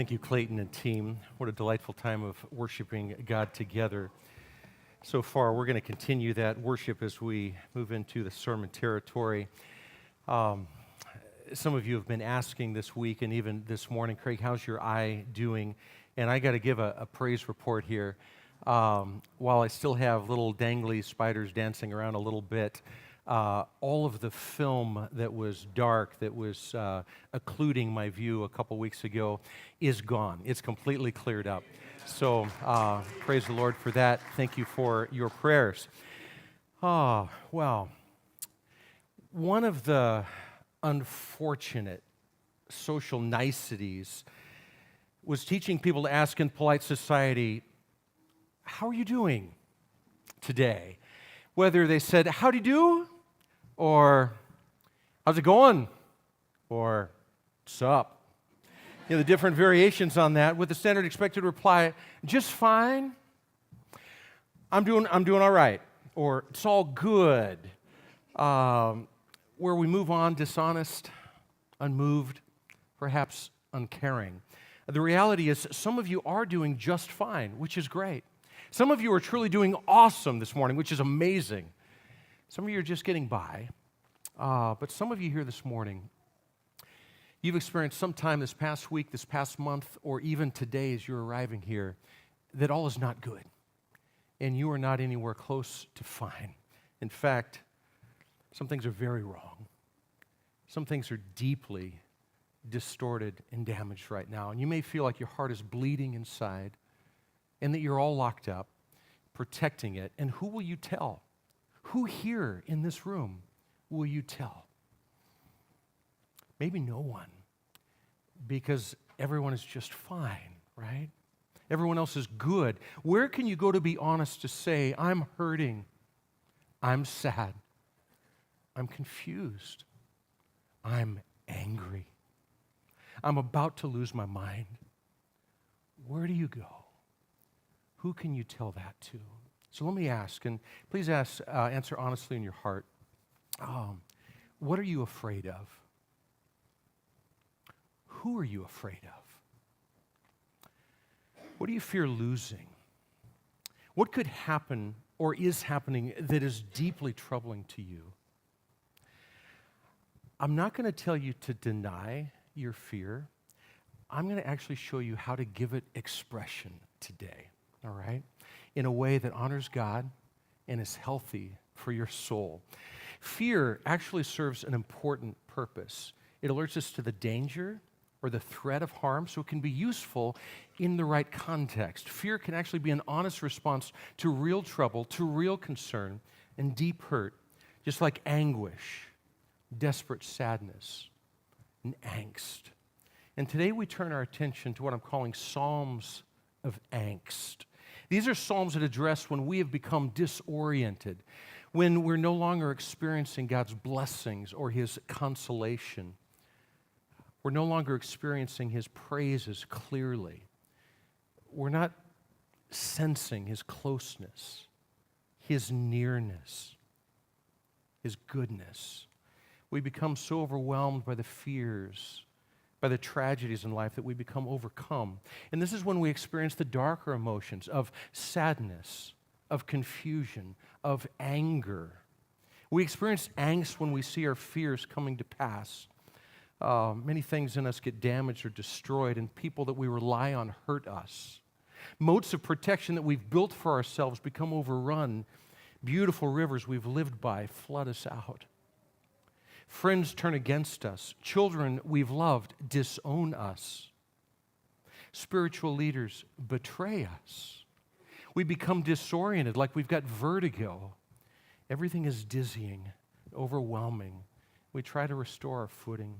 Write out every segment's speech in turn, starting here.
Thank you, Clayton and team. What a delightful time of worshiping God together. So far, we're going to continue that worship as we move into the sermon territory. Some of you have been asking this week and even this morning, Craig, how's your eye doing? And I got to give a praise report here. While I still have little dangly spiders dancing around a little bit, all of the film that was dark, that was occluding my view a couple weeks ago, is gone. It's completely cleared up. So praise the Lord for that. Thank you for your prayers. Oh, well, one of the unfortunate social niceties was teaching people to ask in polite society, how are you doing today? Whether they said, how do you do? Or, how's it going? Or, what's up? You know, the different variations on that with the standard expected reply, just fine. I'm doing all right. Or, it's all good. Where we move on, dishonest, unmoved, perhaps uncaring. The reality is some of you are doing just fine, which is great. Some of you are truly doing awesome this morning, which is amazing. Some of you are just getting by. But some of you here this morning, you've experienced some time this past week, this past month, or even today as you're arriving here, that all is not good. And you are not anywhere close to fine. In fact, some things are very wrong. Some things are deeply distorted and damaged right now. And you may feel like your heart is bleeding inside and that you're all locked up, protecting it. And who will you tell? Who here in this room will you tell? Maybe no one, because everyone is just fine, right? Everyone else is good. Where can you go to be honest to say, I'm hurting, I'm sad, I'm confused, I'm angry, I'm about to lose my mind? Where do you go? Who can you tell that to? So let me ask, and please answer honestly in your heart. What are you afraid of? Who are you afraid of? What do you fear losing? What could happen or is happening that is deeply troubling to you? I'm not going to tell you to deny your fear. I'm going to actually show you how to give it expression today, all right? In a way that honors God and is healthy for your soul. Fear actually serves an important purpose. It alerts us to the danger or the threat of harm, so it can be useful in the right context. Fear can actually be an honest response to real trouble, to real concern, and deep hurt, just like anguish, desperate sadness, and angst. And today we turn our attention to what I'm calling Psalms of Angst. These are psalms that address when we have become disoriented, when we're no longer experiencing God's blessings or His consolation. We're no longer experiencing His praises clearly. We're not sensing His closeness, His nearness, His goodness. We become so overwhelmed by the fears, by the tragedies in life that we become overcome. And this is when we experience the darker emotions of sadness, of confusion, of anger. We experience angst when we see our fears coming to pass. Many things in us get damaged or destroyed, and people that we rely on hurt us. Moats of protection that we've built for ourselves become overrun. Beautiful rivers we've lived by flood us out. Friends turn against us. Children we've loved disown us. Spiritual leaders betray us. We become disoriented, like we've got vertigo. Everything is dizzying, overwhelming. We try to restore our footing.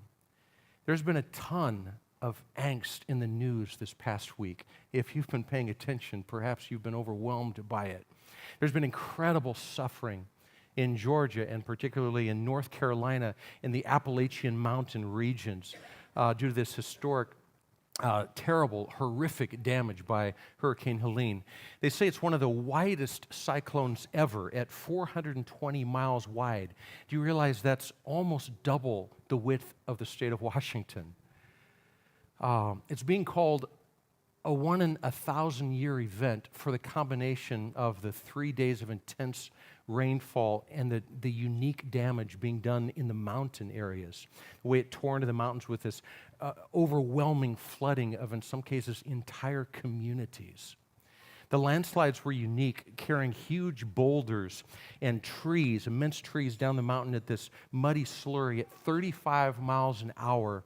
There's been a ton of angst in the news this past week. If you've been paying attention, perhaps you've been overwhelmed by it. There's been incredible suffering in Georgia and particularly in North Carolina in the Appalachian Mountain regions due to this historic, terrible, horrific damage by Hurricane Helene. They say it's one of the widest cyclones ever at 420 miles wide. Do you realize that's almost double the width of the state of Washington? It's being called a 1 in 1,000-year event for the combination of the 3 days of intense rainfall and the unique damage being done in the mountain areas. The way it tore into the mountains with this overwhelming flooding of, in some cases, entire communities. The landslides were unique, carrying huge boulders and trees, immense trees down the mountain at this muddy slurry at 35 miles an hour.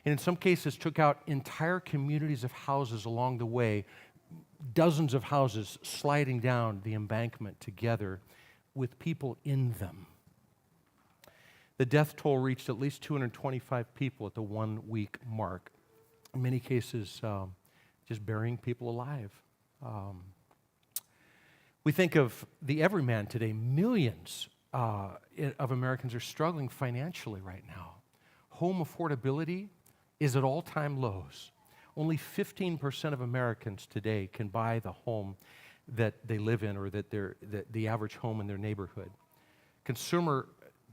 And in some cases took out entire communities of houses along the way, dozens of houses sliding down the embankment together with people in them. The death toll reached at least 225 people at the 1-week mark. In many cases, just burying people alive. We think of the everyman today. Millions of Americans are struggling financially right now. Home affordability is at all-time lows. Only 15% of Americans today can buy the home that they live in or that the average home in their neighborhood. Consumer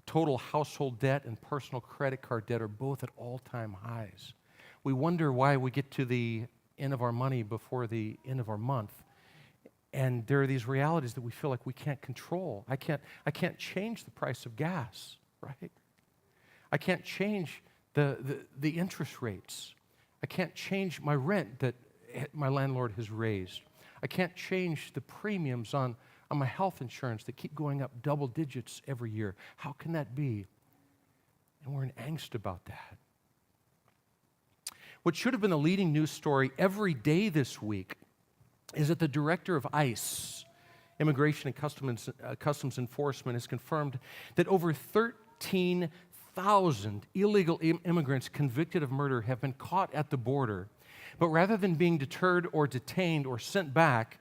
total household debt and personal credit card debt are both at all-time highs. We wonder why we get to the end of our money before the end of our month. And there are these realities that we feel like we can't control. I can't change the price of gas, right? I can't change the interest rates. I can't change my rent that my landlord has raised. I can't change the premiums on my health insurance that keep going up double digits every year. How can that be? And we're in angst about that. What should have been the leading news story every day this week is that the director of ICE, Immigration and Customs Enforcement, has confirmed that over 13,000 illegal immigrants convicted of murder have been caught at the border. But rather than being deterred or detained or sent back,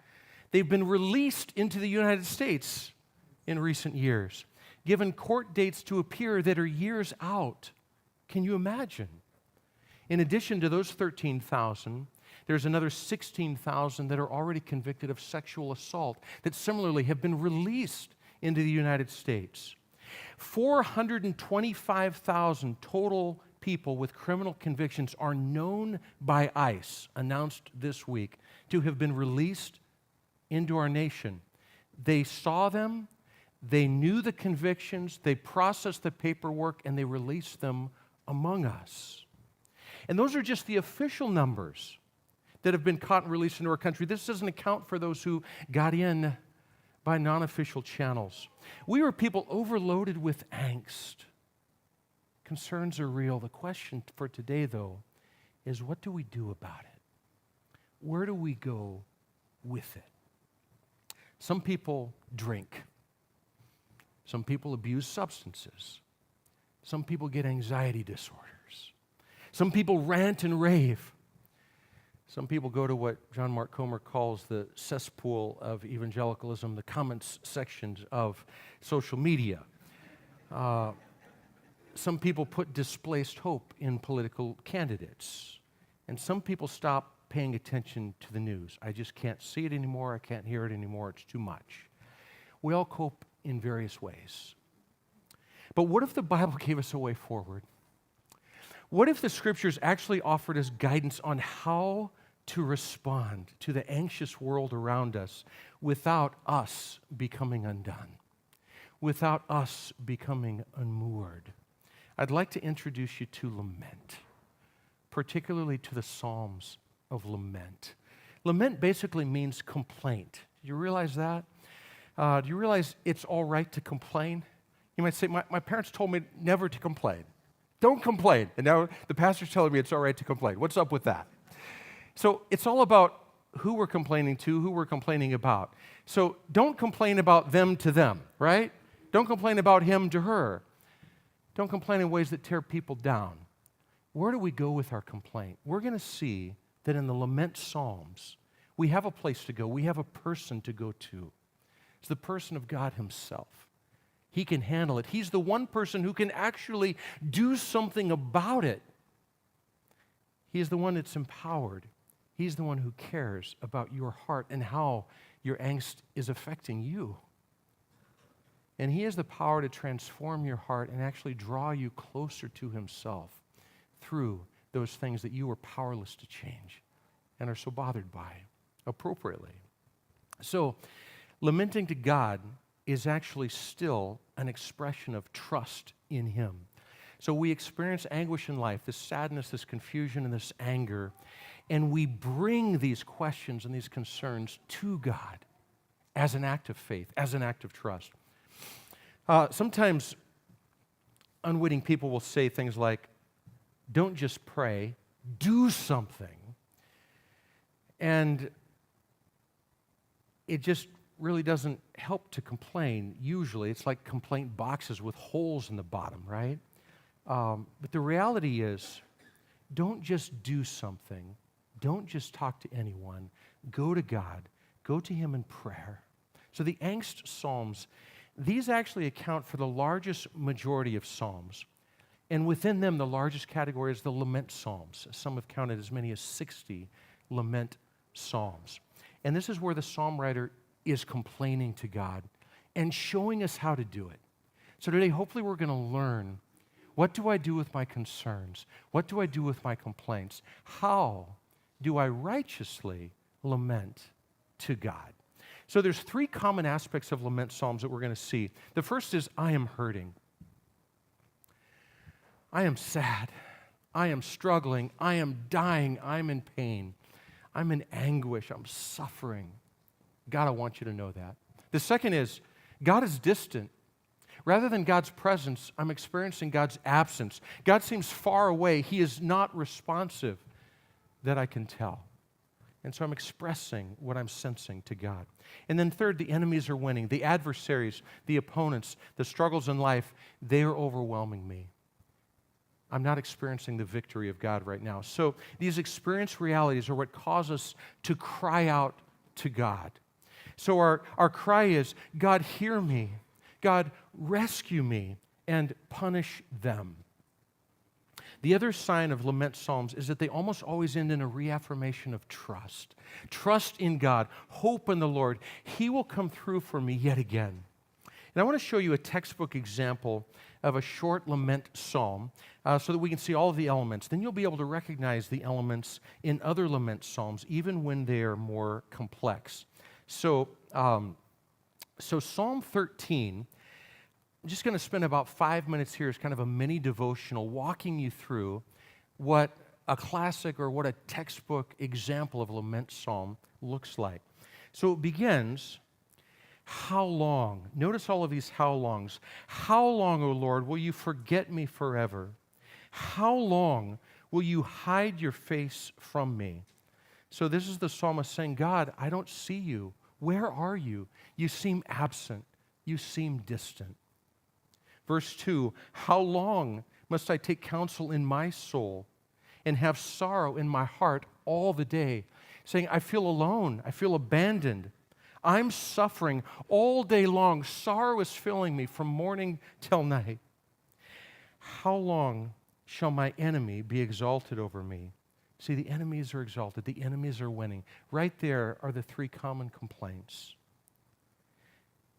they've been released into the United States in recent years, given court dates to appear that are years out. Can you imagine? In addition to those 13,000, there's another 16,000 that are already convicted of sexual assault that similarly have been released into the United States. 425,000 total people with criminal convictions are known by ICE, announced this week, to have been released into our nation. They saw them, they knew the convictions, they processed the paperwork, and they released them among us. And those are just the official numbers that have been caught and released into our country. This doesn't account for those who got in by non-official channels. We are people overloaded with angst. Concerns are real. The question for today, though, is what do we do about it? Where do we go with it? Some people drink. Some people abuse substances. Some people get anxiety disorders. Some people rant and rave. Some people go to what John Mark Comer calls the cesspool of evangelicalism, the comments sections of social media. Some people put displaced hope in political candidates. And some people stop paying attention to the news. I just can't see it anymore. I can't hear it anymore. It's too much. We all cope in various ways. But what if the Bible gave us a way forward? What if the Scriptures actually offered us guidance on how to respond to the anxious world around us without us becoming undone, without us becoming unmoored? I'd like to introduce you to lament, particularly to the Psalms of lament. Lament basically means complaint. Do you realize that? Do you realize it's all right to complain? You might say, my parents told me never to complain. Don't complain. And now the pastor's telling me it's all right to complain. What's up with that? So it's all about who we're complaining to, who we're complaining about. So don't complain about them to them, right? Don't complain about him to her. Don't complain in ways that tear people down. Where do we go with our complaint? We're going to see that in the lament psalms, we have a place to go. We have a person to go to. It's the person of God himself. He can handle it. He's the one person who can actually do something about it. He's the one that's empowered. He's the one who cares about your heart and how your angst is affecting you. And he has the power to transform your heart and actually draw you closer to himself through those things that you are powerless to change and are so bothered by appropriately. So, lamenting to God is actually still an expression of trust in Him. So we experience anguish in life, this sadness, this confusion, and this anger, and we bring these questions and these concerns to God as an act of faith, as an act of trust. Sometimes unwitting people will say things like, don't just pray, do something. And it just really doesn't help to complain, usually. It's like complaint boxes with holes in the bottom, right? But the reality is, don't just do something. Don't just talk to anyone. Go to God. Go to Him in prayer. So the angst psalms, these actually account for the largest majority of psalms. And within them, the largest category is the lament psalms. Some have counted as many as 60 lament psalms. And this is where the psalm writer is complaining to God and showing us how to do it. So today, hopefully, we're going to learn, what do I do with my concerns? What do I do with my complaints? How do I righteously lament to God? So there's three common aspects of lament psalms that we're going to see. The first is, I am hurting. I am sad. I am struggling. I am dying. I'm in pain. I'm in anguish. I'm suffering. God, I want you to know that. The second is, God is distant. Rather than God's presence, I'm experiencing God's absence. God seems far away. He is not responsive, that I can tell. And so I'm expressing what I'm sensing to God. And then third, the enemies are winning. The adversaries, the opponents, the struggles in life, they are overwhelming me. I'm not experiencing the victory of God right now. So these experienced realities are what cause us to cry out to God. So our cry is, God, hear me. God, rescue me and punish them. The other sign of lament psalms is that they almost always end in a reaffirmation of trust. Trust in God, hope in the Lord. He will come through for me yet again. And I want to show you a textbook example of a short lament psalm so that we can see all of the elements. Then you'll be able to recognize the elements in other lament psalms, even when they are more complex. So Psalm 13, I'm just going to spend about 5 minutes here as kind of a mini devotional, walking you through what a classic or what a textbook example of lament psalm looks like. So it begins, how long? Notice all of these how longs. How long, O Lord, will you forget me forever? How long will you hide your face from me? So this is the psalmist saying, God, I don't see you. Where are you? You seem absent. You seem distant. Verse 2, how long must I take counsel in my soul and have sorrow in my heart all the day? Saying, I feel alone. I feel abandoned. I'm suffering all day long. Sorrow is filling me from morning till night. How long shall my enemy be exalted over me? See, the enemies are exalted. The enemies are winning. Right there are the three common complaints.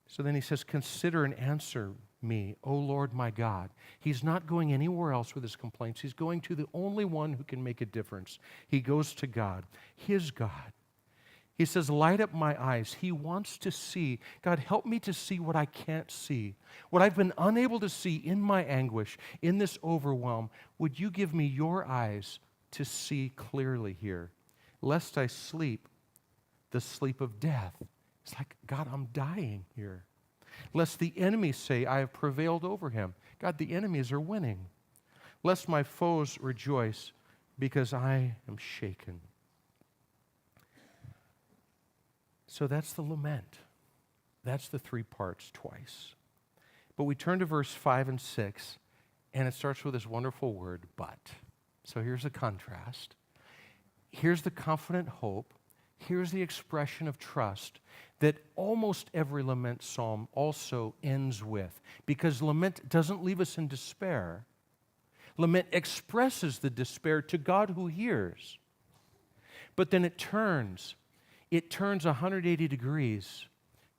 So then he says, consider and answer me, O Lord my God. He's not going anywhere else with his complaints. He's going to the only one who can make a difference. He goes to God, his God. He says, light up my eyes. He wants to see. God, help me to see what I can't see. What I've been unable to see in my anguish, in this overwhelm. Would you give me your eyes to see clearly here, lest I sleep the sleep of death? It's like, God, I'm dying here. Lest the enemies say, I have prevailed over him. God, the enemies are winning. Lest my foes rejoice because I am shaken. So that's the lament. That's the three parts twice. But we turn to verse 5 and 6, and it starts with this wonderful word, but. So here's a contrast. Here's the confident hope. Here's the expression of trust that almost every lament psalm also ends with. Because lament doesn't leave us in despair. Lament expresses the despair to God who hears. But then it turns 180 degrees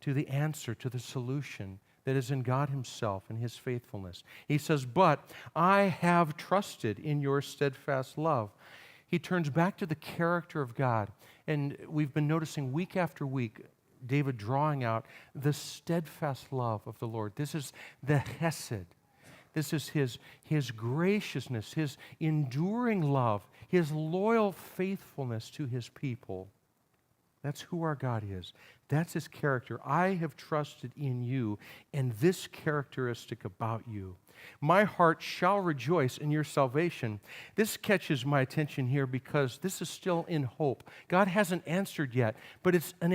to the answer, to the solution that is in God himself and his faithfulness. He says, but I have trusted in your steadfast love. He turns back to the character of God. And we've been noticing week after week, David drawing out the steadfast love of the Lord. This is the hesed. This is his graciousness, his enduring love, his loyal faithfulness to his people. That's who our God is. That's his character. I have trusted in you and this characteristic about you. My heart shall rejoice in your salvation. This catches my attention here because this is still in hope. God hasn't answered yet, but it's an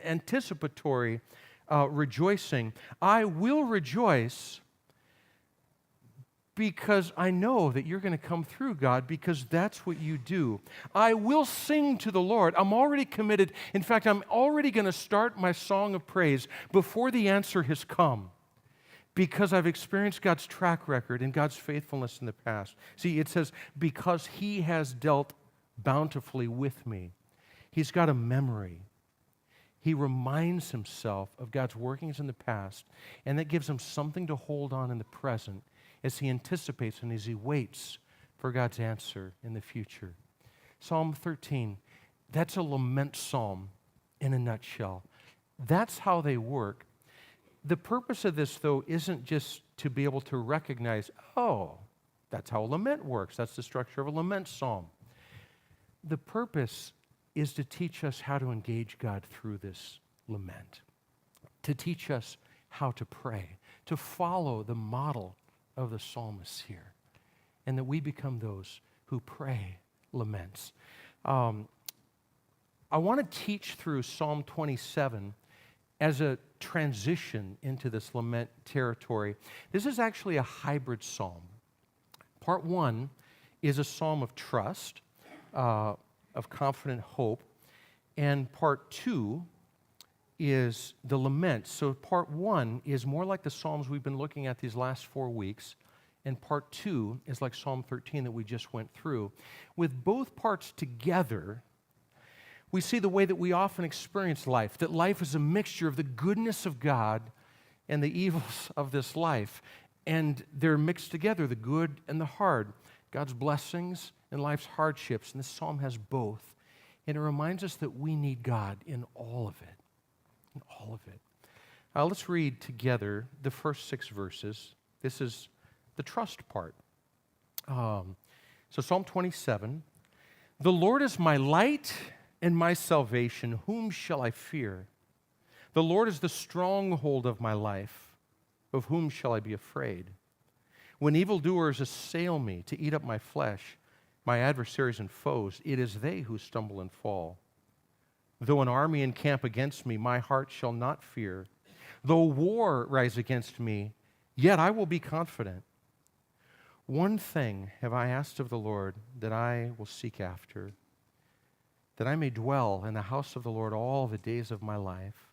anticipatory rejoicing. I will rejoice because I know that you're going to come through, God, because that's what you do. I will sing to the Lord. I'm already committed. In fact, I'm already going to start my song of praise before the answer has come, because I've experienced God's track record and God's faithfulness in the past. See, it says, because he has dealt bountifully with me. He's got a memory. He reminds himself of God's workings in the past, and that gives him something to hold on in the present as he anticipates and as he waits for God's answer in the future. Psalm 13, that's a lament psalm in a nutshell. That's how they work. The purpose of this, though, isn't just to be able to recognize, oh, that's how a lament works. That's the structure of a lament psalm. The purpose is to teach us how to engage God through this lament, to teach us how to pray, to follow the model of the psalmists here, and that we become those who pray laments. I want to teach through Psalm 27 as a transition into this lament territory. This is actually a hybrid psalm. Part 1 is a psalm of trust, of confident hope, and part 2 is the lament. So part 1 is more like the Psalms we've been looking at these last 4 weeks, and part 2 is like Psalm 13 that we just went through. With both parts together, we see the way that we often experience life, that life is a mixture of the goodness of God and the evils of this life, and they're mixed together, the good and the hard, God's blessings and life's hardships, and this psalm has both. And it reminds us that we need God in all of it. In all of it. Let's read together the first 6 verses. This is the trust part. So Psalm 27, the Lord is my light and my salvation. Whom shall I fear? The Lord is the stronghold of my life. Of whom shall I be afraid? When evildoers assail me to eat up my flesh, my adversaries and foes, it is they who stumble and fall. Though an army encamp against me, my heart shall not fear. Though war rise against me, yet I will be confident. One thing have I asked of the Lord that I will seek after, that I may dwell in the house of the Lord all the days of my life,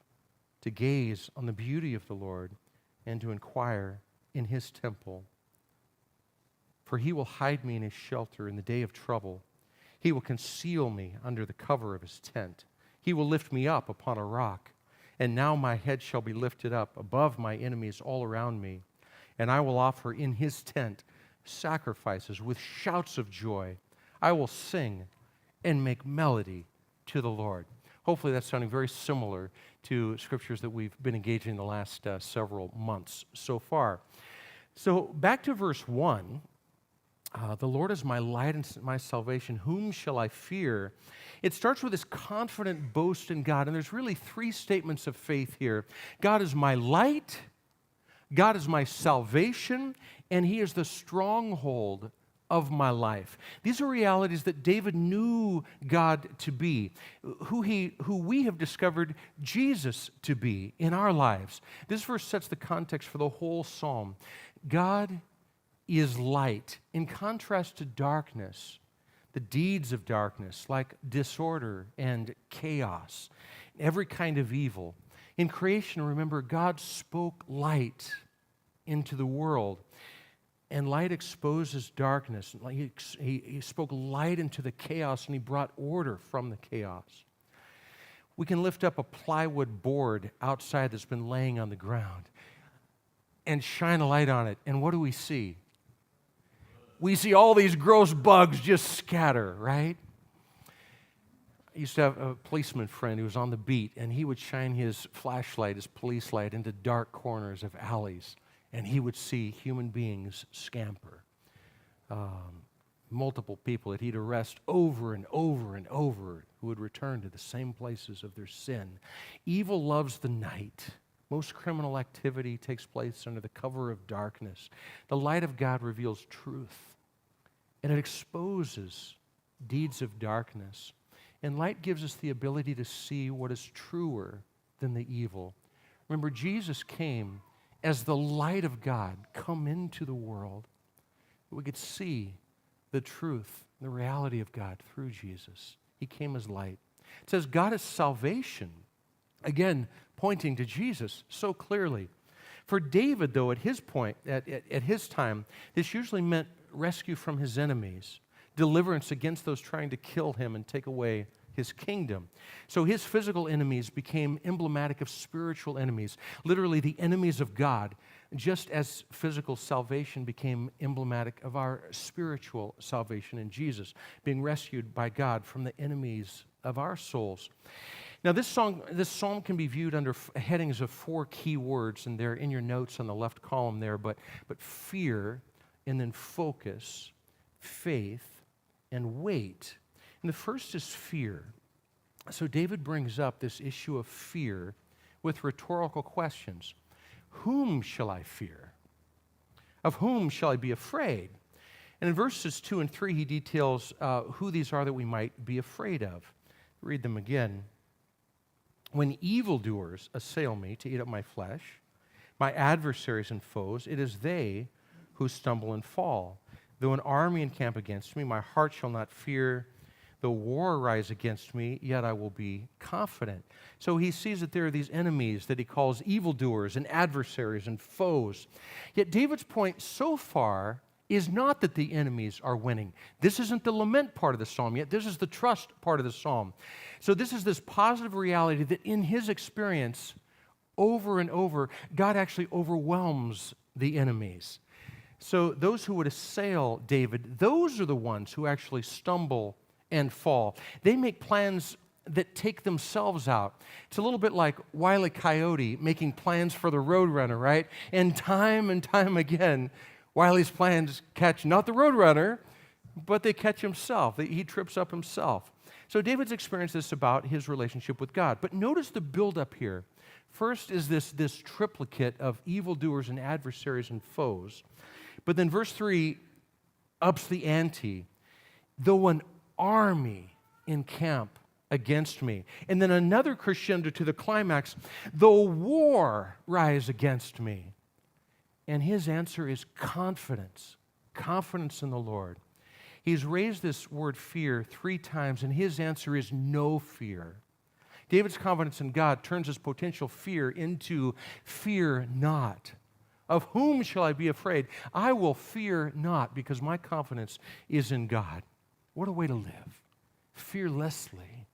to gaze on the beauty of the Lord and to inquire in his temple. For he will hide me in his shelter in the day of trouble. He will conceal me under the cover of his tent. He will lift me up upon a rock. And now my head shall be lifted up above my enemies all around me. And I will offer in his tent sacrifices with shouts of joy. I will sing and make melody to the Lord. Hopefully that's sounding very similar to scriptures that we've been engaging in the last several months so far. So back to verse 1. The Lord is my light and my salvation. Whom shall I fear? It starts with this confident boast in God, and there's really 3 statements of faith here. God is my light, God is my salvation, and he is the stronghold of my life. These are realities that David knew God to be, who we have discovered Jesus to be in our lives. This verse sets the context for the whole psalm. God is light, in contrast to darkness, the deeds of darkness, like disorder and chaos, every kind of evil. In creation, remember, God spoke light into the world, and light exposes darkness. He spoke light into the chaos, and he brought order from the chaos. We can lift up a plywood board outside that's been laying on the ground and shine a light on it. And what do we see? We see all these gross bugs just scatter, right? I used to have a policeman friend who was on the beat, and he would shine his flashlight, his police light, into dark corners of alleys, and he would see human beings scamper. Multiple people that he'd arrest over and over and over who would return to the same places of their sin. Evil loves the night. Most criminal activity takes place under the cover of darkness. The light of God reveals truth, and it exposes deeds of darkness. And light gives us the ability to see what is truer than the evil. Remember, Jesus came as the light of God come into the world. We could see the truth, the reality of God through Jesus. He came as light. It says God is salvation. Again, pointing to Jesus so clearly. For David, though, at his point, at his time, this usually meant rescue from his enemies, deliverance against those trying to kill him and take away his kingdom. So his physical enemies became emblematic of spiritual enemies, literally the enemies of God, just as physical salvation became emblematic of our spiritual salvation in Jesus, being rescued by God from the enemies of our souls. Now, this psalm can be viewed under headings of 4 key words, and they're in your notes on the left column there, but fear, and then focus, faith, and wait. And the first is fear. So David brings up this issue of fear with rhetorical questions. Whom shall I fear? Of whom shall I be afraid? And in verses 2 and 3, he details who these are that we might be afraid of. Read them again. When evildoers assail me to eat up my flesh, my adversaries and foes, it is they who stumble and fall. Though an army encamp against me, my heart shall not fear. Though war rise against me, yet I will be confident. So he sees that there are these enemies that he calls evildoers and adversaries and foes. Yet David's point so far is not that the enemies are winning. This isn't the lament part of the psalm yet. This is the trust part of the psalm. So this is this positive reality that in his experience, over and over, God actually overwhelms the enemies. So those who would assail David, those are the ones who actually stumble and fall. They make plans that take themselves out. It's a little bit like Wile E. Coyote making plans for the Roadrunner, right? And time again, Wiley's plans catch not the Roadrunner, but they catch himself. He trips up himself. So David's experienced this about his relationship with God. But notice the buildup here. First is this triplicate of evildoers and adversaries and foes. But then verse 3 ups the ante. Though an army encamp against me. And then another crescendo to the climax. Though war rise against me. And his answer is confidence. Confidence in the Lord. He's raised this word fear 3 times, and his answer is no fear. David's confidence in God turns his potential fear into fear not. Of whom shall I be afraid? I will fear not, because my confidence is in God. What a way to live. Fearlessly,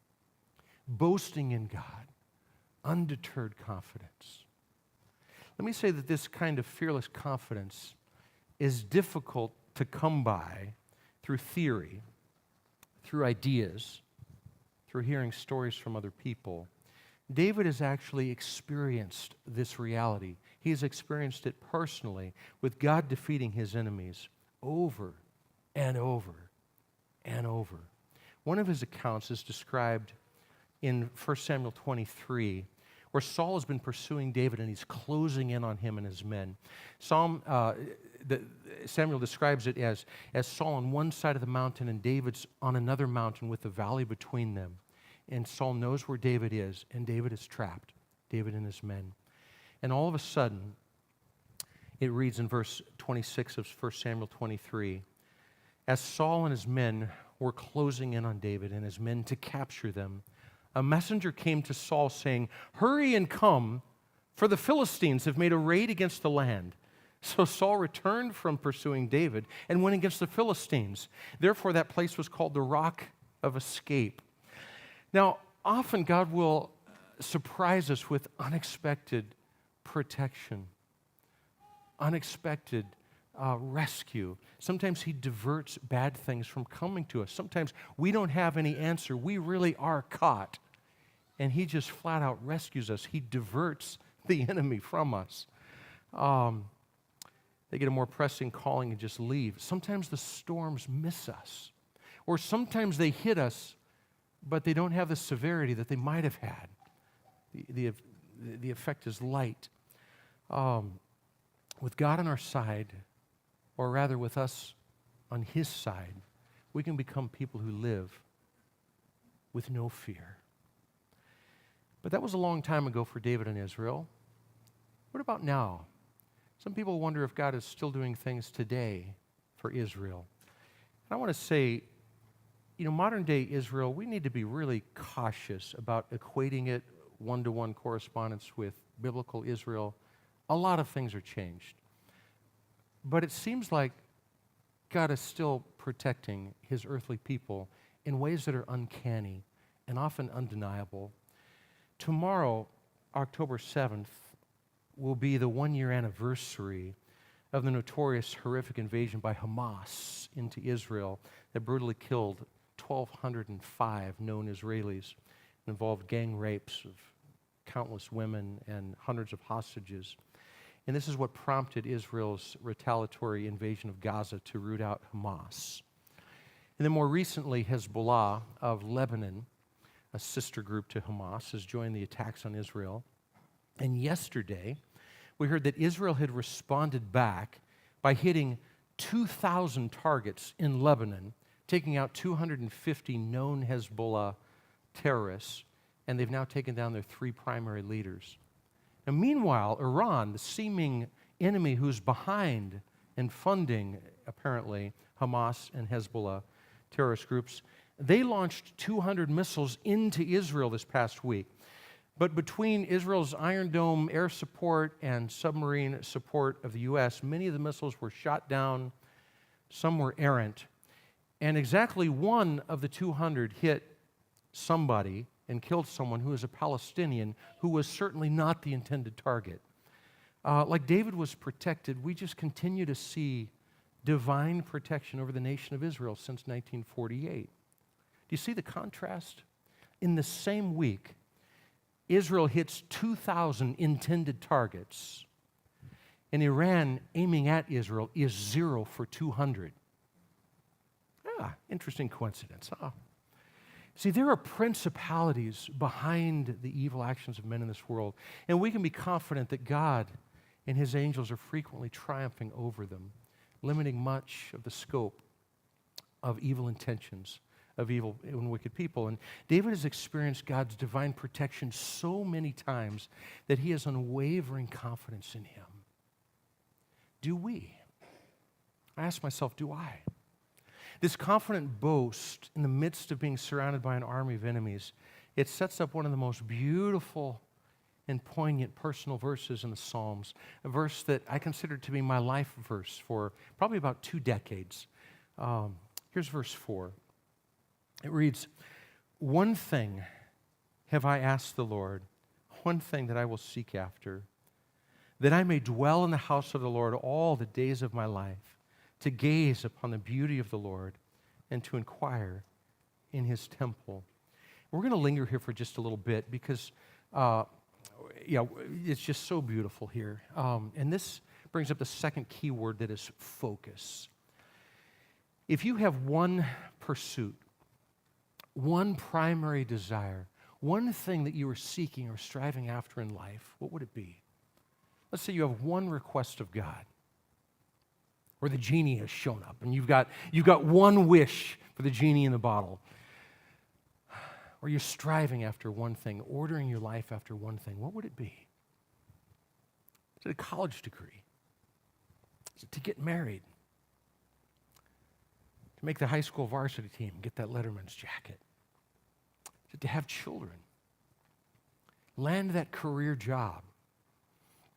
boasting in God, undeterred confidence. Let me say that this kind of fearless confidence is difficult to come by through theory, through ideas, through hearing stories from other people. David has actually experienced this reality. He has experienced it personally with God defeating his enemies over and over and over. One of his accounts is described in 1 Samuel 23, where Saul has been pursuing David and he's closing in on him and his men. Samuel describes it as Saul on one side of the mountain and David's on another mountain with the valley between them. And Saul knows where David is, and David is trapped, David and his men. And all of a sudden, it reads in verse 26 of 1 Samuel 23, as Saul and his men were closing in on David and his men to capture them, a messenger came to Saul saying, "Hurry and come, for the Philistines have made a raid against the land." So Saul returned from pursuing David and went against the Philistines. Therefore, that place was called the Rock of Escape. Now, Often God will surprise us with unexpected protection, unexpected rescue. Sometimes He diverts bad things from coming to us. Sometimes we don't have any answer. We really are caught. And He just flat out rescues us. He diverts the enemy from us. They get a more pressing calling and just leave. Sometimes the storms miss us. Or sometimes they hit us, but they don't have the severity that they might have had. The effect is light. With God on our side, or rather with us on His side, we can become people who live with no fear. But that was a long time ago for David and Israel. What about now? Some people wonder if God is still doing things today for Israel. And I want to say, modern day Israel, we need to be really cautious about equating it one-to-one correspondence with biblical Israel. A lot of things are changed. But it seems like God is still protecting His earthly people in ways that are uncanny and often undeniable. Tomorrow, October 7th, will be the one-year anniversary of the notorious horrific invasion by Hamas into Israel that brutally killed 1,205 known Israelis. It involved gang rapes of countless women and hundreds of hostages. And this is what prompted Israel's retaliatory invasion of Gaza to root out Hamas. And then more recently, Hezbollah of Lebanon, a sister group to Hamas, has joined the attacks on Israel. And yesterday, we heard that Israel had responded back by hitting 2,000 targets in Lebanon, taking out 250 known Hezbollah terrorists, and they've now taken down their 3 primary leaders. Now, meanwhile, Iran, the seeming enemy who's behind and funding, apparently, Hamas and Hezbollah terrorist groups, they launched 200 missiles into Israel this past week. But between Israel's Iron Dome air support and submarine support of the U.S., many of the missiles were shot down, some were errant, and exactly one of the 200 hit somebody and killed someone who was a Palestinian who was certainly not the intended target. Like David was protected, we just continue to see divine protection over the nation of Israel since 1948. Do you see the contrast? In the same week, Israel hits 2,000 intended targets, and Iran, aiming at Israel, is 0 for 200. Interesting coincidence, huh? See, there are principalities behind the evil actions of men in this world, and we can be confident that God and His angels are frequently triumphing over them, limiting much of the scope of evil intentions of evil and wicked people. And David has experienced God's divine protection so many times that he has unwavering confidence in Him. Do we? I ask myself, do I? This confident boast in the midst of being surrounded by an army of enemies, it sets up one of the most beautiful and poignant personal verses in the Psalms, a verse that I consider to be my life verse for probably about 2 decades. Here's verse 4. It reads, "One thing have I asked the Lord, one thing that I will seek after, that I may dwell in the house of the Lord all the days of my life, to gaze upon the beauty of the Lord and to inquire in His temple." We're going to linger here for just a little bit because it's just so beautiful here. And this brings up the second key word, that is focus. If you have one pursuit, one primary desire, one thing that you are seeking or striving after in life, what would it be? Let's say you have one request of God, or the genie has shown up, and you've got one wish for the genie in the bottle. Or you're striving after one thing, ordering your life after one thing. What would it be? Is it a college degree? Is it to get married? To make the high school varsity team, get that Letterman's jacket? Is it to have children? Land that career job?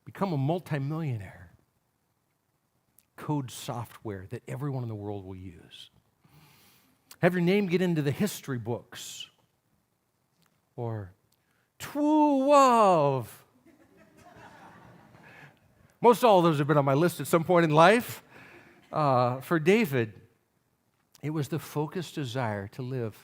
Become a multimillionaire? Code software that everyone in the world will use? Have your name get into the history books? or Twuwav. Most all of those have been on my list at some point in life. For David, it was the focused desire to live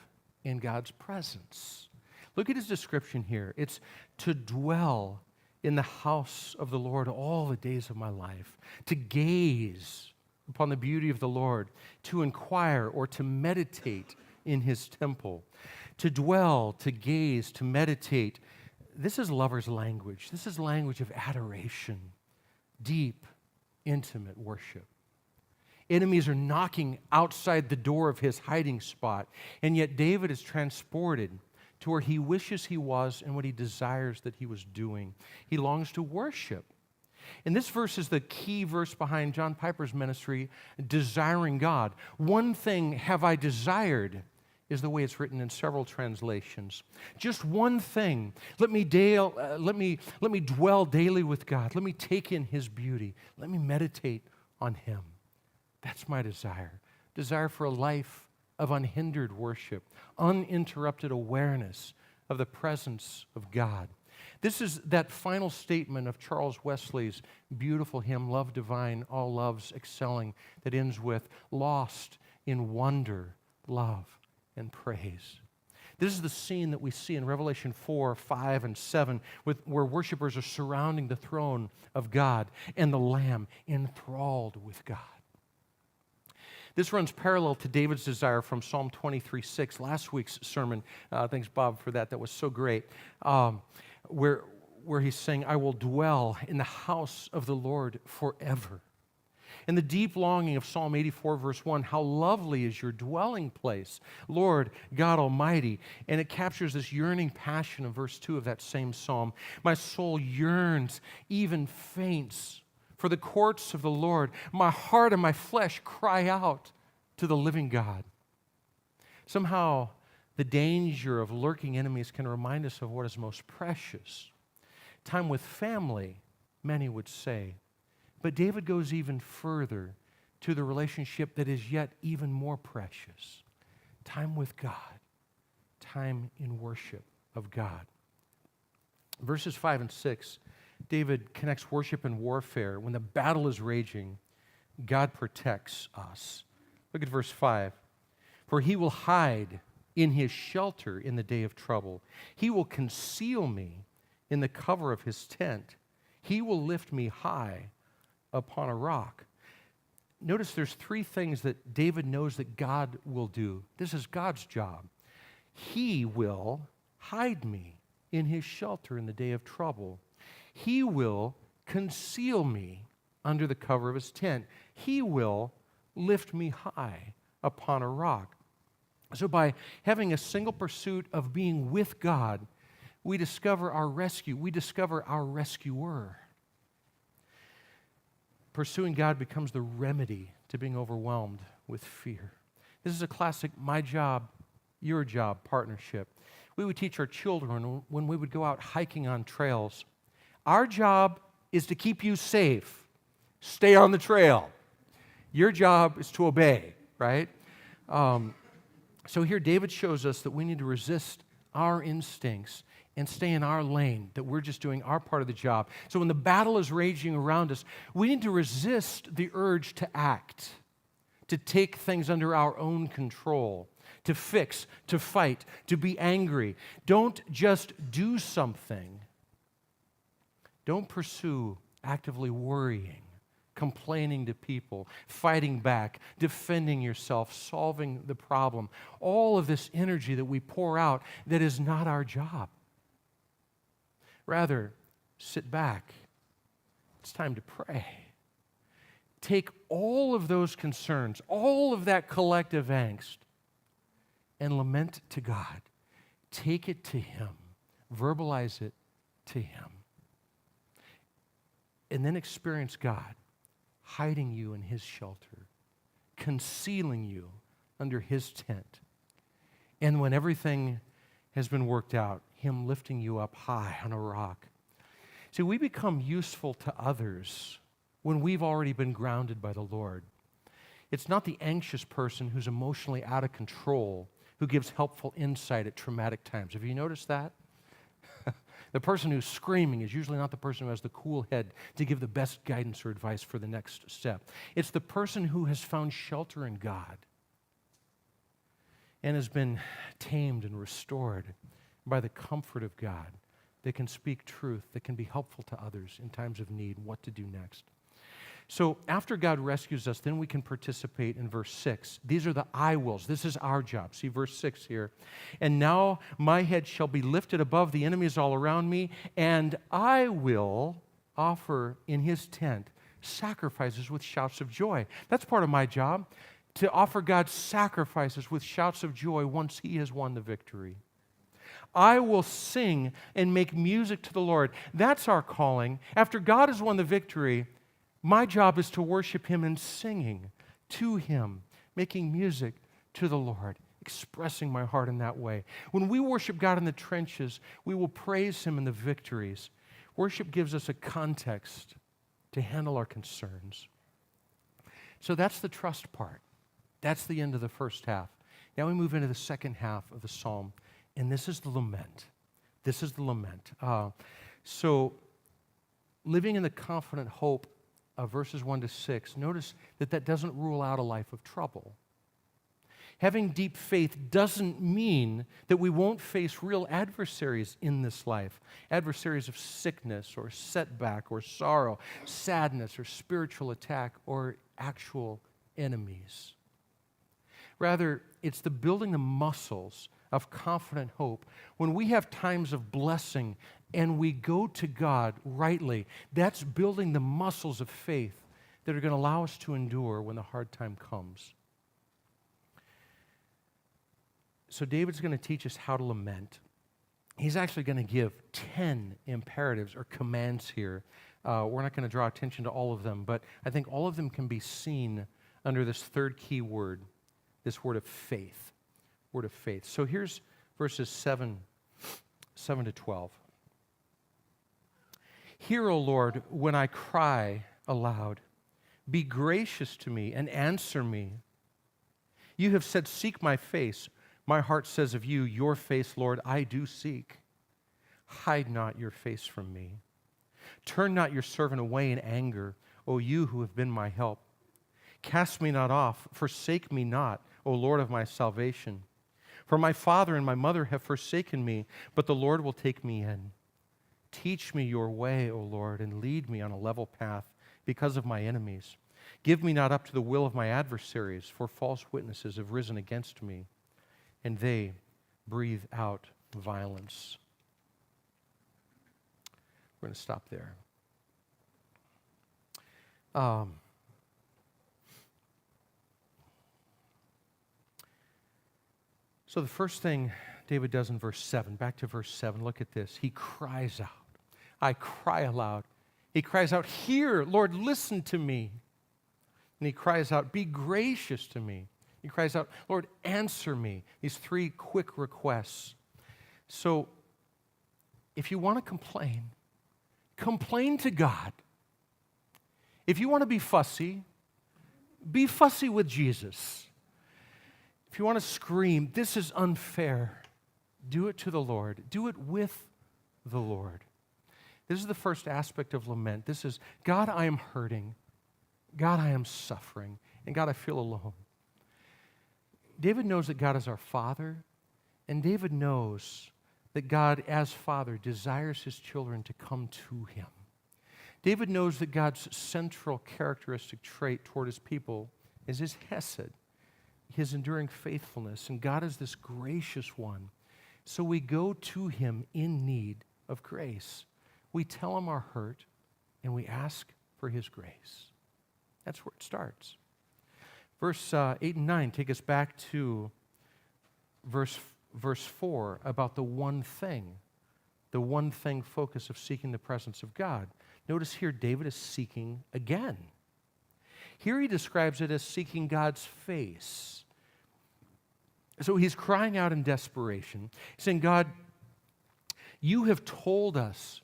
in God's presence. Look at his description here. It's to dwell in the house of the Lord all the days of my life, to gaze upon the beauty of the Lord, to inquire or to meditate in his temple, to dwell, to gaze, to meditate. This is lover's language. This is language of adoration, deep, intimate worship. Enemies are knocking outside the door of his hiding spot, and yet David is transported to where he wishes he was and what he desires that he was doing. He longs to worship. And this verse is the key verse behind John Piper's ministry, Desiring God. One thing have I desired is the way it's written in several translations. Just one thing. Let me dwell daily with God. Let me take in his beauty. Let me meditate on him. That's my desire. Desire for a life of unhindered worship, uninterrupted awareness of the presence of God. This is that final statement of Charles Wesley's beautiful hymn, Love Divine, All Loves Excelling, that ends with, lost in wonder, love, and praise. This is the scene that we see in Revelation 4, 5, and 7, where worshipers are surrounding the throne of God and the Lamb, enthralled with God. This runs parallel to David's desire from Psalm 23:6, last week's sermon. Thanks, Bob, for that. That was so great. Where he's saying, I will dwell in the house of the Lord forever. And the deep longing of Psalm 84, verse 1, how lovely is your dwelling place, Lord God Almighty. And it captures this yearning passion of verse 2 of that same psalm. My soul yearns, even faints, for the courts of the Lord. My heart and my flesh cry out to the living God. Somehow, the danger of lurking enemies can remind us of what is most precious. Time with family, many would say. But David goes even further to the relationship that is yet even more precious. Time with God. Time in worship of God. Verses 5 and 6, David connects worship and warfare. When the battle is raging, God protects us. Look at verse 5. For he will hide in his shelter in the day of trouble. He will conceal me in the cover of his tent. He will lift me high upon a rock. Notice there's three things that David knows that God will do. This is God's job. He will hide me in his shelter in the day of trouble. He will conceal me under the cover of his tent. He will lift me high upon a rock. So by having a single pursuit of being with God, we discover our rescue. We discover our rescuer. Pursuing God becomes the remedy to being overwhelmed with fear. This is a classic my job, your job partnership. We would teach our children when we would go out hiking on trails. Our job is to keep you safe. Stay on the trail. Your job is to obey, right? So here David shows us that we need to resist our instincts and stay in our lane, that we're just doing our part of the job. So when the battle is raging around us, we need to resist the urge to act, to take things under our own control, to fix, to fight, to be angry. Don't just do something. Don't pursue actively worrying, complaining to people, fighting back, defending yourself, solving the problem. All of this energy that we pour out that is not our job. Rather, sit back. It's time to pray. Take all of those concerns, all of that collective angst, and lament to God. Take it to Him. Verbalize it to Him. And then experience God hiding you in His shelter, concealing you under His tent. And when everything has been worked out, Him lifting you up high on a rock. See, we become useful to others when we've already been grounded by the Lord. It's not the anxious person who's emotionally out of control who gives helpful insight at traumatic times. Have you noticed that? The person who's screaming is usually not the person who has the cool head to give the best guidance or advice for the next step. It's the person who has found shelter in God and has been tamed and restored by the comfort of God that can speak truth, that can be helpful to others in times of need, what to do next. So after God rescues us, then we can participate in verse 6. These are the I wills. This is our job. See verse 6 here. And now my head shall be lifted above the enemies all around me, and I will offer in his tent sacrifices with shouts of joy. That's part of my job, to offer God sacrifices with shouts of joy once he has won the victory. I will sing and make music to the Lord. That's our calling. After God has won the victory, my job is to worship him in singing to him, making music to the Lord, expressing my heart in that way. When we worship God in the trenches, we will praise him in the victories. Worship gives us a context to handle our concerns. So that's the trust part. That's the end of the first half. Now we move into the second half of the psalm, and this is the lament. This is the lament. So living in the confident hope of verses 1 to 6, notice that doesn't rule out a life of trouble. Having deep faith doesn't mean that we won't face real adversaries in this life, adversaries of sickness or setback or sorrow, sadness or spiritual attack or actual enemies. Rather, it's the building the muscles of confident hope. When we have times of blessing and we go to God rightly, that's building the muscles of faith that are going to allow us to endure when the hard time comes. So David's going to teach us how to lament. He's actually going to give 10 imperatives or commands here. We're not going to draw attention to all of them, but I think all of them can be seen under this third key word, this word of faith. Word of faith. So here's verses 7 to 12. Hear, O Lord, when I cry aloud. Be gracious to me and answer me. You have said, seek my face. My heart says of you, your face, Lord, I do seek. Hide not your face from me. Turn not your servant away in anger, O you who have been my help. Cast me not off, forsake me not, O Lord of my salvation. For my father and my mother have forsaken me, but the Lord will take me in. Teach me your way, O Lord, and lead me on a level path because of my enemies. Give me not up to the will of my adversaries, for false witnesses have risen against me, and they breathe out violence. We're going to stop there. So the first thing David does in verse 7, back to verse 7, look at this. He cries out. I cry aloud. He cries out, hear, Lord, listen to me. And he cries out, be gracious to me. He cries out, Lord, answer me. These three quick requests. So if you want to complain to God. If you want to be fussy with Jesus. If you want to scream, this is unfair, do it to the Lord. Do it with the Lord. This is the first aspect of lament. This is, God, I am hurting. God, I am suffering. And God, I feel alone. David knows that God is our Father, and David knows that God, as Father, desires his children to come to him. David knows that God's central characteristic trait toward his people is his hesed, his enduring faithfulness, and God is this gracious one. So we go to him in need of grace. We tell him our hurt, and we ask for his grace. That's where it starts. Verse 8 and 9 take us back to verse 4 about the one thing focus of seeking the presence of God. Notice here David is seeking again. Here he describes it as seeking God's face. So he's crying out in desperation, saying, God, you have told us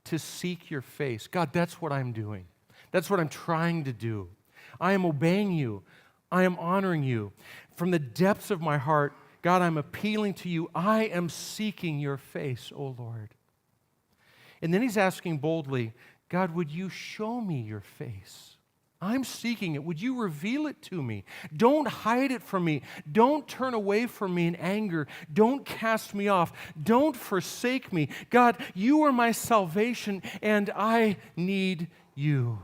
to seek your face. God, that's what I'm doing. That's what I'm trying to do. I am obeying you. I am honoring you. From the depths of my heart, God, I'm appealing to you. I am seeking your face, O Lord. And then he's asking boldly, God, would you show me your face? I'm seeking it. Would you reveal it to me? Don't hide it from me. Don't turn away from me in anger. Don't cast me off. Don't forsake me. God, you are my salvation, and I need you.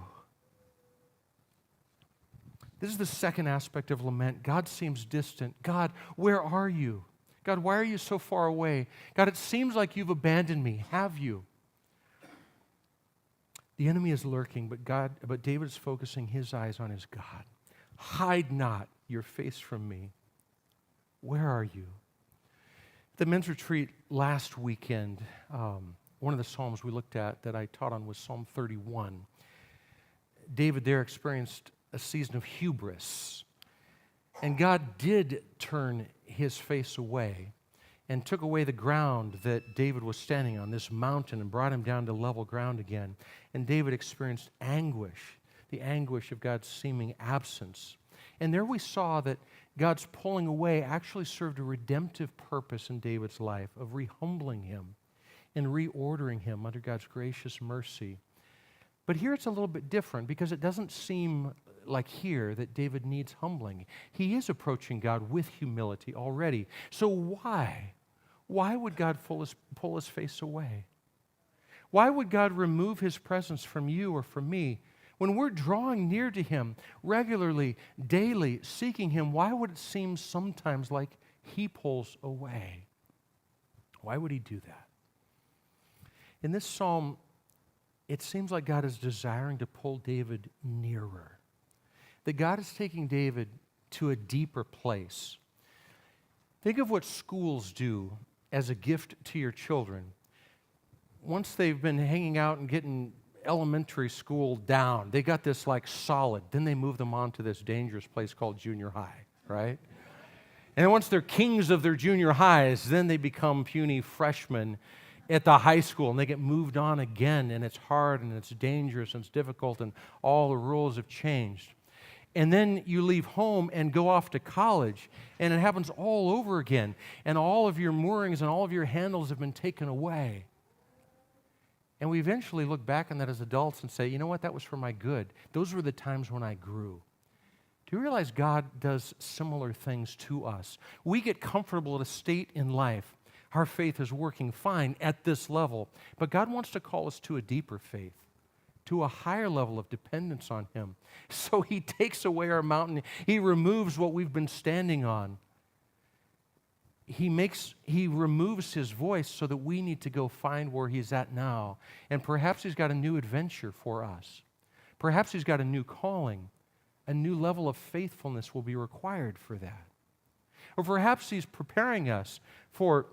This is the second aspect of lament. God seems distant. God, where are you? God, why are you so far away? God, it seems like you've abandoned me. Have you? The enemy is lurking, but David is focusing his eyes on his God. Hide not your face from me. Where are you? The men's retreat last weekend, one of the Psalms we looked at that I taught on was Psalm 31. David there experienced a season of hubris, and God did turn his face away and took away the ground that David was standing on, this mountain, and brought him down to level ground again. And David experienced anguish, the anguish of God's seeming absence. And there we saw that God's pulling away actually served a redemptive purpose in David's life of rehumbling him and reordering him under God's gracious mercy. But here it's a little bit different because it doesn't seem like here that David needs humbling. He is approaching God with humility already. So why? Why would God pull his face away? Why would God remove his presence from you or from me? When we're drawing near to him regularly, daily, seeking him, why would it seem sometimes like he pulls away? Why would he do that? In this psalm, it seems like God is desiring to pull David nearer. That God is taking David to a deeper place. Think of what schools do as a gift to your children. Once they've been hanging out and getting elementary school down, they got this like solid, then they move them on to this dangerous place called junior high, right? And once they're kings of their junior highs, then they become puny freshmen at the high school, and they get moved on again, and it's hard, and it's dangerous, and it's difficult, and all the rules have changed. And then you leave home and go off to college, and it happens all over again, and all of your moorings and all of your handles have been taken away. And we eventually look back on that as adults and say, you know what, that was for my good. Those were the times when I grew. Do you realize God does similar things to us? We get comfortable at a state in life. Our faith is working fine at this level, but God wants to call us to a deeper faith, to a higher level of dependence on him. So he takes away our mountain. He removes what we've been standing on. He removes his voice so that we need to go find where he's at now. And perhaps he's got a new adventure for us. Perhaps he's got a new calling. A new level of faithfulness will be required for that. Or perhaps he's preparing us for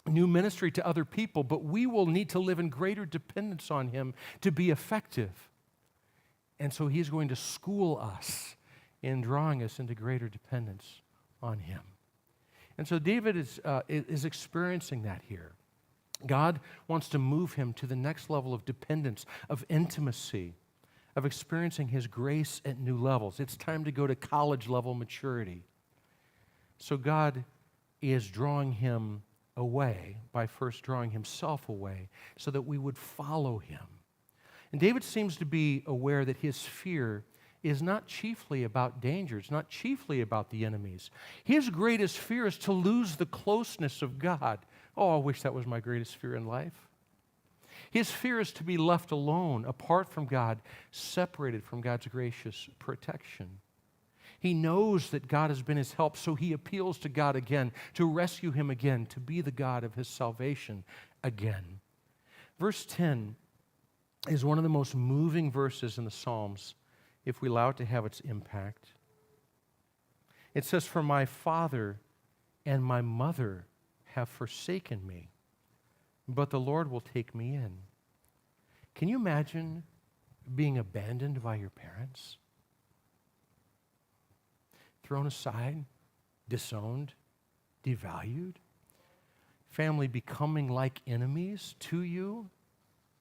new ministry to other people, but we will need to live in greater dependence on him to be effective. And so he's going to school us in drawing us into greater dependence on him. And so David is experiencing that here. God wants to move him to the next level of dependence, of intimacy, of experiencing his grace at new levels. It's time to go to college level maturity. So God is drawing him away by first drawing himself away so that we would follow him. And David seems to be aware that his fear is not chiefly about danger. It's not chiefly about the enemies. His greatest fear is to lose the closeness of God. Oh, I wish that was my greatest fear in life. His fear is to be left alone, apart from God, separated from God's gracious protection. He knows that God has been his help, so he appeals to God again, to rescue him again, to be the God of his salvation again. Verse 10 is one of the most moving verses in the Psalms, if we allow it to have its impact. It says, "For my father and my mother have forsaken me, but the Lord will take me in." Can you imagine being abandoned by your parents? Thrown aside, disowned, devalued? Family becoming like enemies to you,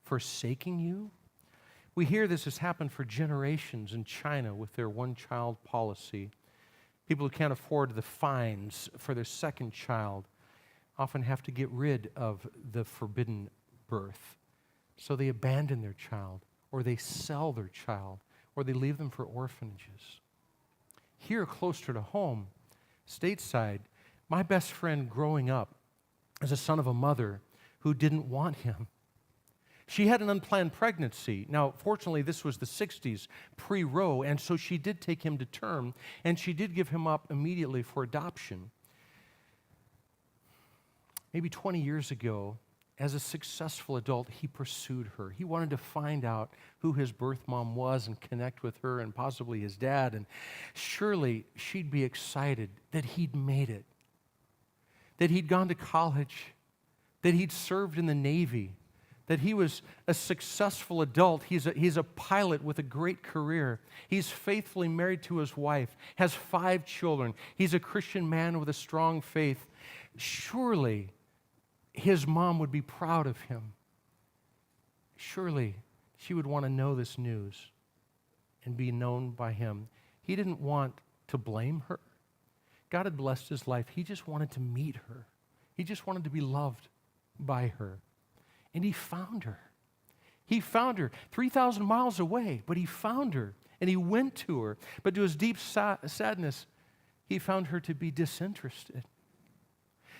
forsaking you? We hear this has happened for generations in China with their one-child policy. People who can't afford the fines for their second child often have to get rid of the forbidden birth So they abandon their child, or they sell their child, or they leave them for orphanages. Here, closer to home, stateside, my best friend growing up as a son of a mother who didn't want him. She had an unplanned pregnancy. Now, fortunately, this was the 60s, pre-Roe, and so she did take him to term, and she did give him up immediately for adoption. Maybe 20 years ago, as a successful adult, he pursued her. He wanted to find out who his birth mom was and connect with her and possibly his dad, and surely she'd be excited that he'd made it, that he'd gone to college, that he'd served in the Navy, that he was a successful adult. He's a pilot with a great career. He's faithfully married to his wife, has 5 children. He's a Christian man with a strong faith. Surely his mom would be proud of him. Surely she would want to know this news and be known by him. He didn't want to blame her. God had blessed his life. He just wanted to meet her. He just wanted to be loved by her. And he found her. He found her 3,000 miles away, but he found her, and he went to her. But to his deep sadness, he found her to be disinterested.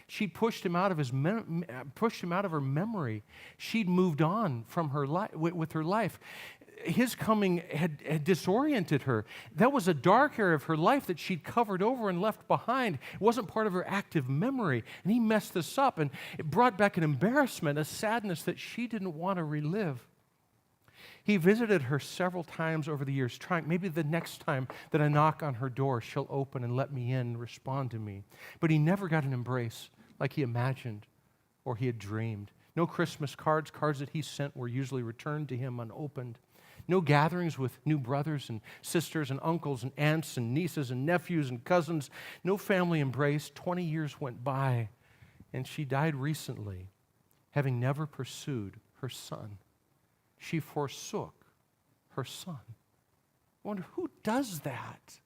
She pushed him out of her memory. She'd moved on from her with her life. His coming had disoriented her. That was a dark area of her life that she'd covered over and left behind. It wasn't part of her active memory. And he messed this up, and it brought back an embarrassment, a sadness that she didn't want to relive. He visited her several times over the years, trying, maybe the next time that I knock on her door, she'll open and let me in and respond to me. But he never got an embrace like he imagined or he had dreamed. No Christmas cards. Cards that he sent were usually returned to him unopened. No gatherings with new brothers and sisters and uncles and aunts and nieces and nephews and cousins. No family embrace. 20 years went by, and she died recently, having never pursued her son. She forsook her son. I wonder, who does that?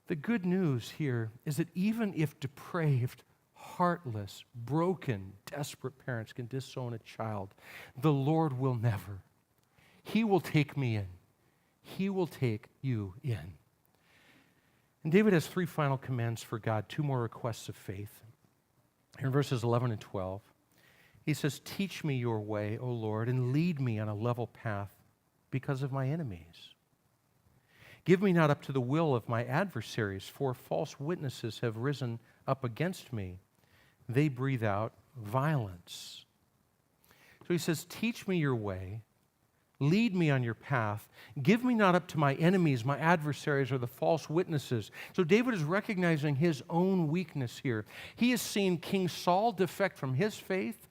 The good news here is that even if depraved, heartless, broken, desperate parents can disown a child, the Lord will never. He will take me in. He will take you in. And David has 3 final commands for God, 2 more requests of faith. Here in verses 11 and 12, he says, "Teach me your way, O Lord, and lead me on a level path because of my enemies. Give me not up to the will of my adversaries, for false witnesses have risen up against me. They breathe out violence." So he says, teach me your way. Lead me on your path. Give me not up to my enemies, my adversaries, or the false witnesses. So David is recognizing his own weakness here. He has seen King Saul defect from his faith.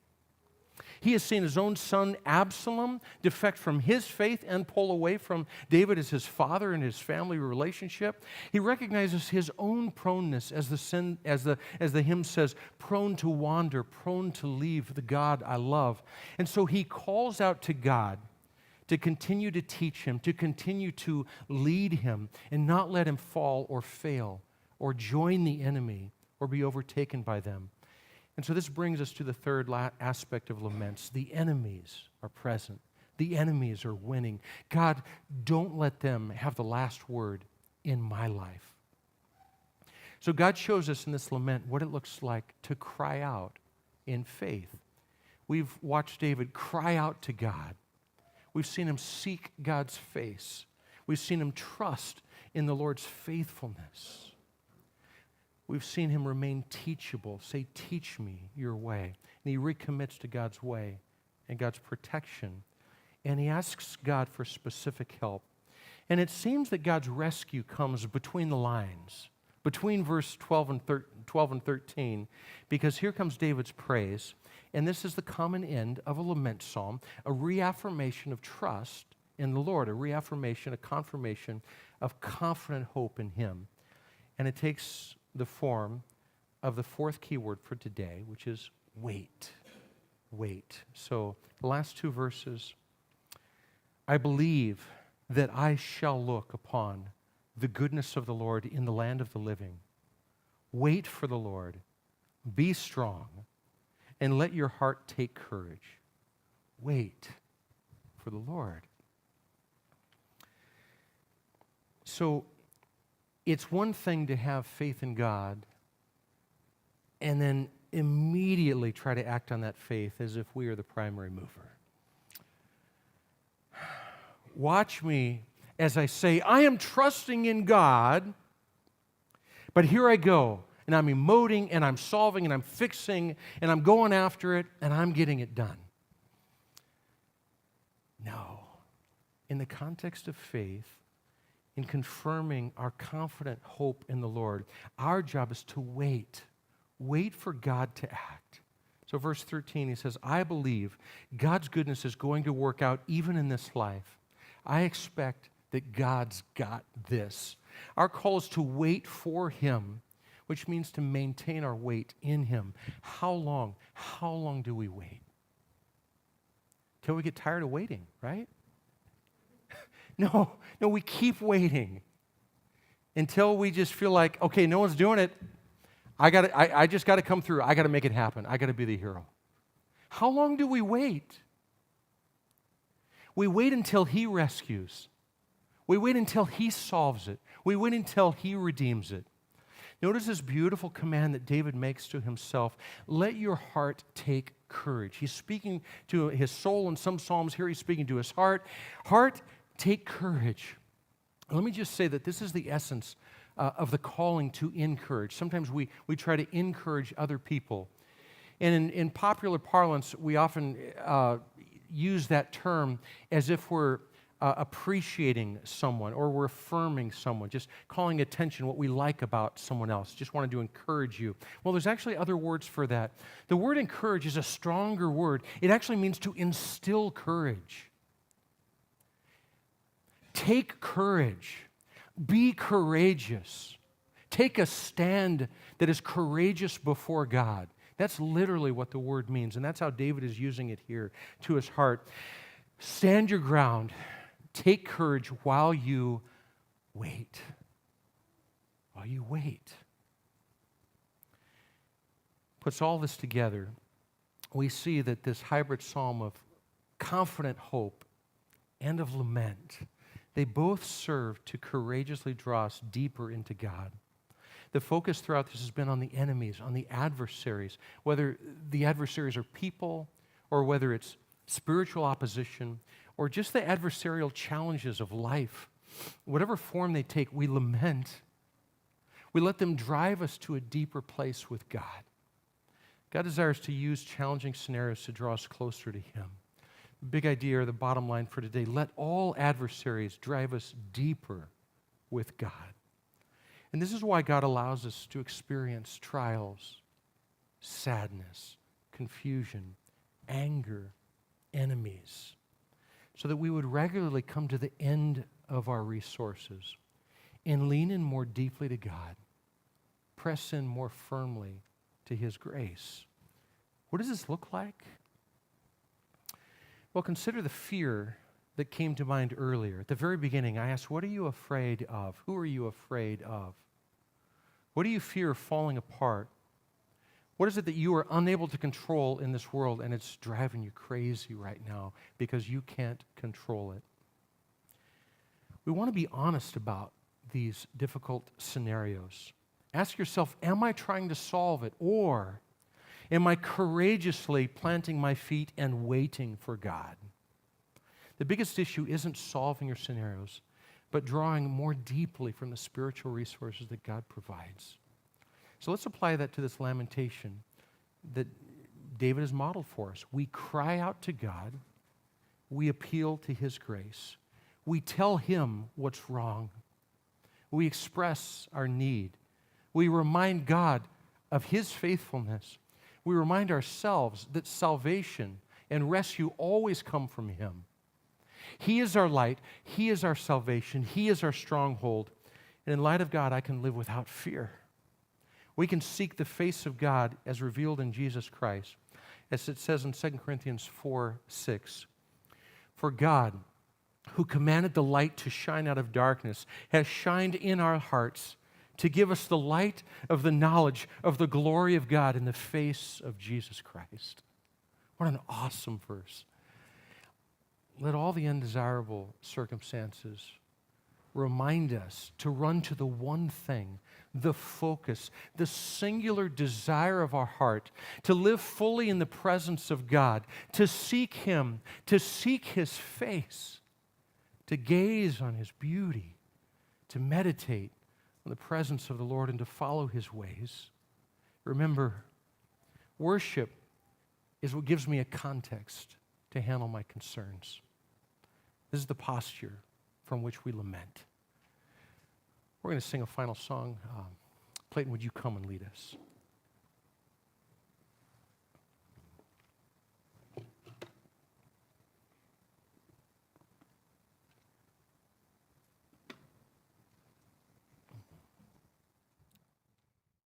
He has seen his own son Absalom defect from his faith and pull away from David as his father and his family relationship. He recognizes his own proneness, as the hymn says, prone to wander, prone to leave the God I love. And so he calls out to God to continue to teach him, to continue to lead him, and not let him fall or fail or join the enemy or be overtaken by them. And so this brings us to the third aspect of laments. The enemies are present. The enemies are winning. God, don't let them have the last word in my life. So God shows us in this lament what it looks like to cry out in faith. We've watched David cry out to God. We've seen him seek God's face. We've seen him trust in the Lord's faithfulness. We've seen him remain teachable, say, teach me your way. And he recommits to God's way and God's protection. And he asks God for specific help. And it seems that God's rescue comes between the lines, between verse 12 and 13, because here comes David's praise. And this is the common end of a lament psalm, a reaffirmation of trust in the Lord, a reaffirmation, a confirmation of confident hope in him. And it takes the form of the 4th key word for today, which is wait. Wait. So the last 2 verses, I believe that I shall look upon the goodness of the Lord in the land of the living. Wait for the Lord. Be strong. And let your heart take courage. wait for the Lord. So it's one thing to have faith in God and then immediately try to act on that faith as if we are the primary mover. Watch me as I say, I am trusting in God, but here I go, and I'm emoting, and I'm solving, and I'm fixing, and I'm going after it, and I'm getting it done. No. In the context of faith, in confirming our confident hope in the Lord, our job is to wait. Wait for God to act. So verse 13, he says, I believe God's goodness is going to work out even in this life. I expect that God's got this. Our call is to wait for Him, which means to maintain our wait in Him. How long? How long do we wait? Till we get tired of waiting, right? No, we keep waiting until we just feel like, okay, no one's doing it. I just got to come through. I got to make it happen. I got to be the hero. How long do we wait? We wait until He rescues. We wait until He solves it. We wait until He redeems it. Notice this beautiful command that David makes to himself. Let your heart take courage. He's speaking to his soul in some psalms. Here he's speaking to his heart. Heart, take courage. Let me just say that this is the essence of the calling to encourage. Sometimes we try to encourage other people. And in popular parlance, we often use that term as if we're appreciating someone or we're affirming someone, just calling attention what we like about someone else, just wanted to encourage you. Well, there's actually other words for that. The word encourage is a stronger word. It actually means to instill courage. Take courage. Be courageous. Take a stand that is courageous before God. That's literally what the word means, and that's how David is using it here to his heart. Stand your ground. Take courage while you wait. While you wait. Puts all this together, we see that this hybrid psalm of confident hope and of lament, they both serve to courageously draw us deeper into God. The focus throughout this has been on the enemies, on the adversaries, whether the adversaries are people or whether it's spiritual opposition or just the adversarial challenges of life. Whatever form they take, we lament. We let them drive us to a deeper place with God. God desires to use challenging scenarios to draw us closer to Him. The big idea or the bottom line for today, let all adversaries drive us deeper with God. And this is why God allows us to experience trials, sadness, confusion, anger, enemies, so that we would regularly come to the end of our resources and lean in more deeply to God, press in more firmly to His grace. What does this look like? Well, consider the fear that came to mind earlier. At the very beginning, I asked, what are you afraid of? Who are you afraid of? What do you fear falling apart? What is it that you are unable to control in this world and it's driving you crazy right now because you can't control it? We want to be honest about these difficult scenarios. Ask yourself, am I trying to solve it, or am I courageously planting my feet and waiting for God? The biggest issue isn't solving your scenarios, but drawing more deeply from the spiritual resources that God provides. So let's apply that to this lamentation that David has modeled for us. We cry out to God. We appeal to His grace. We tell Him what's wrong. We express our need. We remind God of His faithfulness. We remind ourselves that salvation and rescue always come from Him. He is our light. He is our salvation. He is our stronghold. And in light of God, I can live without fear. We can seek the face of God as revealed in Jesus Christ. As it says in 2 Corinthians 4:6, for God, who commanded the light to shine out of darkness, has shined in our hearts to give us the light of the knowledge of the glory of God in the face of Jesus Christ. What an awesome verse. let all the undesirable circumstances remind us to run to the one thing, the focus, the singular desire of our heart, to live fully in the presence of God, to seek Him, to seek His face, to gaze on His beauty, to meditate on the presence of the Lord, and to follow His ways. Remember, worship is what gives me a context to handle my concerns. This is the posture from which we lament. We're going to sing a final song. Clayton, would you come and lead us?